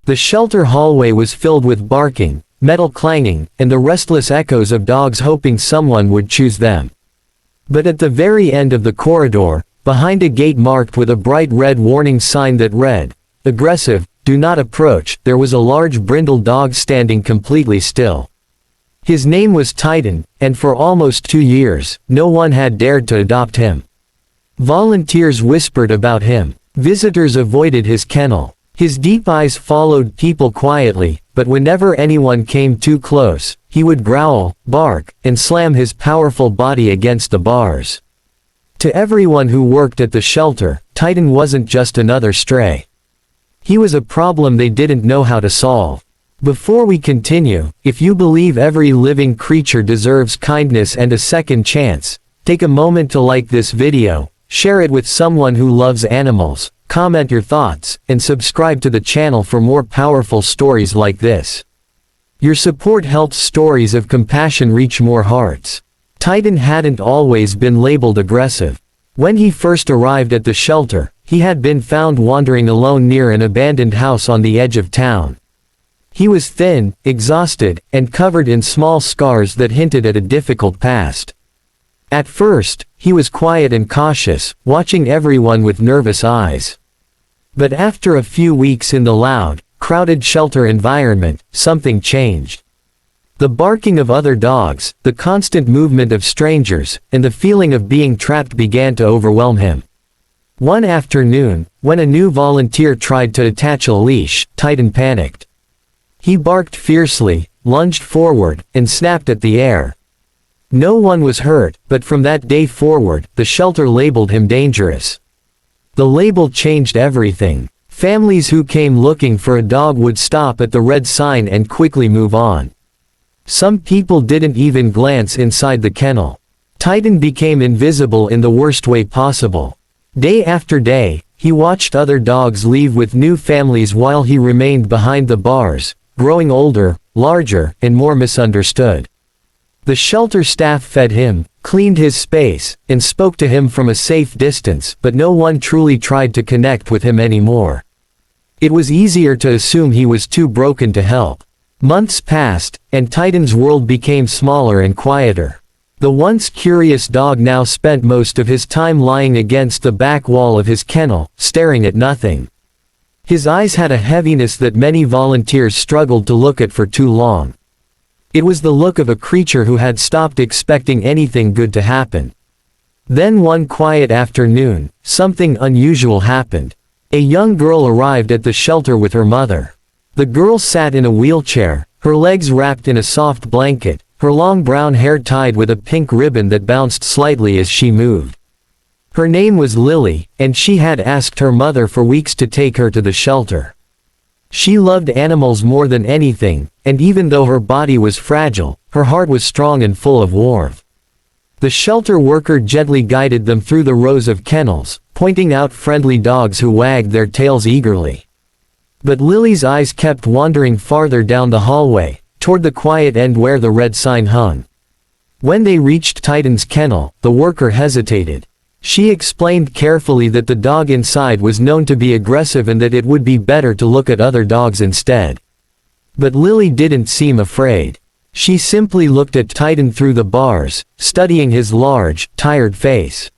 The shelter hallway was filled with barking, metal clanging, and the restless echoes of dogs hoping someone would choose them. But at the very end of the corridor, behind a gate marked with a bright red warning sign that read, "Aggressive, do not approach," there was a large brindle dog standing completely still. His name was Titan, and for almost 2 years, no one had dared to adopt him. Volunteers whispered about him. Visitors avoided his kennel. His deep eyes followed people quietly, but whenever anyone came too close, he would growl, bark, and slam his powerful body against the bars. To everyone who worked at the shelter, Titan wasn't just another stray. He was a problem they didn't know how to solve. Before we continue, if you believe every living creature deserves kindness and a second chance, take a moment to like this video, share it with someone who loves animals, comment your thoughts, and subscribe to the channel for more powerful stories like this. Your support helps stories of compassion reach more hearts. Titan hadn't always been labeled aggressive. When he first arrived at the shelter, he had been found wandering alone near an abandoned house on the edge of town. He was thin, exhausted, and covered in small scars that hinted at a difficult past. At first, he was quiet and cautious, watching everyone with nervous eyes. But after a few weeks in the loud, crowded shelter environment, something changed. The barking of other dogs, the constant movement of strangers, and the feeling of being trapped began to overwhelm him. One afternoon, when a new volunteer tried to attach a leash, Titan panicked. He barked fiercely, lunged forward, and snapped at the air. No one was hurt, but from that day forward, the shelter labeled him dangerous. The label changed everything. Families who came looking for a dog would stop at the red sign and quickly move on. Some people didn't even glance inside the kennel. Titan became invisible in the worst way possible. Day after day, he watched other dogs leave with new families while he remained behind the bars, growing older, larger, and more misunderstood. The shelter staff fed him, cleaned his space, and spoke to him from a safe distance, but no one truly tried to connect with him anymore. It was easier to assume he was too broken to help. Months passed, and Titan's world became smaller and quieter. The once curious dog now spent most of his time lying against the back wall of his kennel, staring at nothing. His eyes had a heaviness that many volunteers struggled to look at for too long. It was the look of a creature who had stopped expecting anything good to happen. Then one quiet afternoon, something unusual happened. A young girl arrived at the shelter with her mother. The girl sat in a wheelchair, her legs wrapped in a soft blanket, her long brown hair tied with a pink ribbon that bounced slightly as she moved. Her name was Lily, and she had asked her mother for weeks to take her to the shelter. She loved animals more than anything, and even though her body was fragile, her heart was strong and full of warmth. The shelter worker gently guided them through the rows of kennels, pointing out friendly dogs who wagged their tails eagerly. But Lily's eyes kept wandering farther down the hallway, toward the quiet end where the red sign hung. When they reached Titan's kennel, the worker hesitated. She explained carefully that the dog inside was known to be aggressive and that it would be better to look at other dogs instead. But Lily didn't seem afraid. She simply looked at Titan through the bars, studying his large, tired face.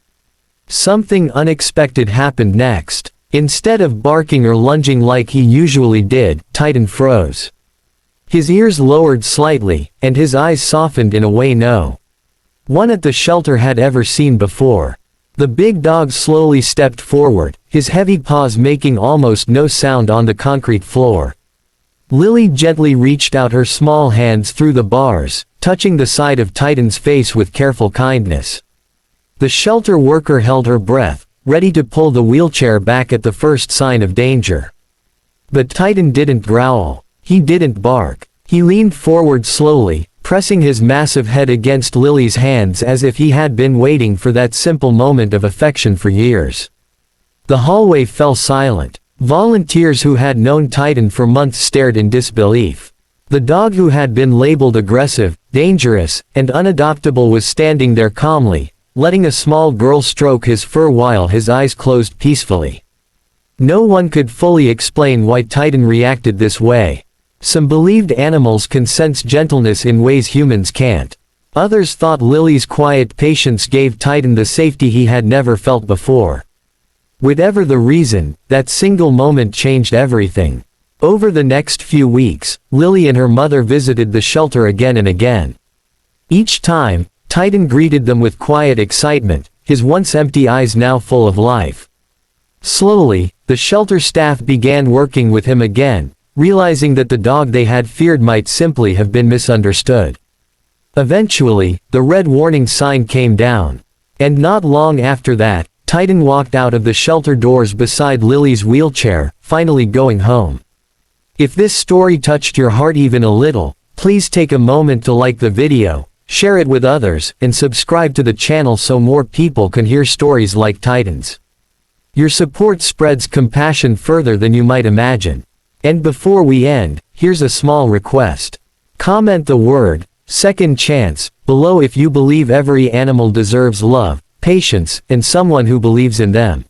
Something unexpected happened next. Instead of barking or lunging like he usually did, Titan froze. His ears lowered slightly, and his eyes softened in a way no one at the shelter had ever seen before. The big dog slowly stepped forward, his heavy paws making almost no sound on the concrete floor. Lily gently reached out her small hands through the bars, touching the side of Titan's face with careful kindness. The shelter worker held her breath, ready to pull the wheelchair back at the first sign of danger. But Titan didn't growl. He didn't bark. He leaned forward slowly, pressing his massive head against Lily's hands as if he had been waiting for that simple moment of affection for years. The hallway fell silent. Volunteers who had known Titan for months stared in disbelief. The dog who had been labeled aggressive, dangerous, and unadoptable was standing there calmly, letting a small girl stroke his fur while his eyes closed peacefully. No one could fully explain why Titan reacted this way. Some believed animals can sense gentleness in ways humans can't. Others thought Lily's quiet patience gave Titan the safety he had never felt before. Whatever the reason, that single moment changed everything. Over the next few weeks, Lily and her mother visited the shelter again and again. Each time, Titan greeted them with quiet excitement, his once empty eyes now full of life. Slowly, the shelter staff began working with him again, realizing that the dog they had feared might simply have been misunderstood. Eventually, the red warning sign came down. And not long after that, Titan walked out of the shelter doors beside Lily's wheelchair, finally going home. If this story touched your heart even a little, please take a moment to like the video, share it with others, and subscribe to the channel so more people can hear stories like Titan's. Your support spreads compassion further than you might imagine. And before we end, here's a small request. Comment the word second chance below if you believe every animal deserves love, patience, and someone who believes in them.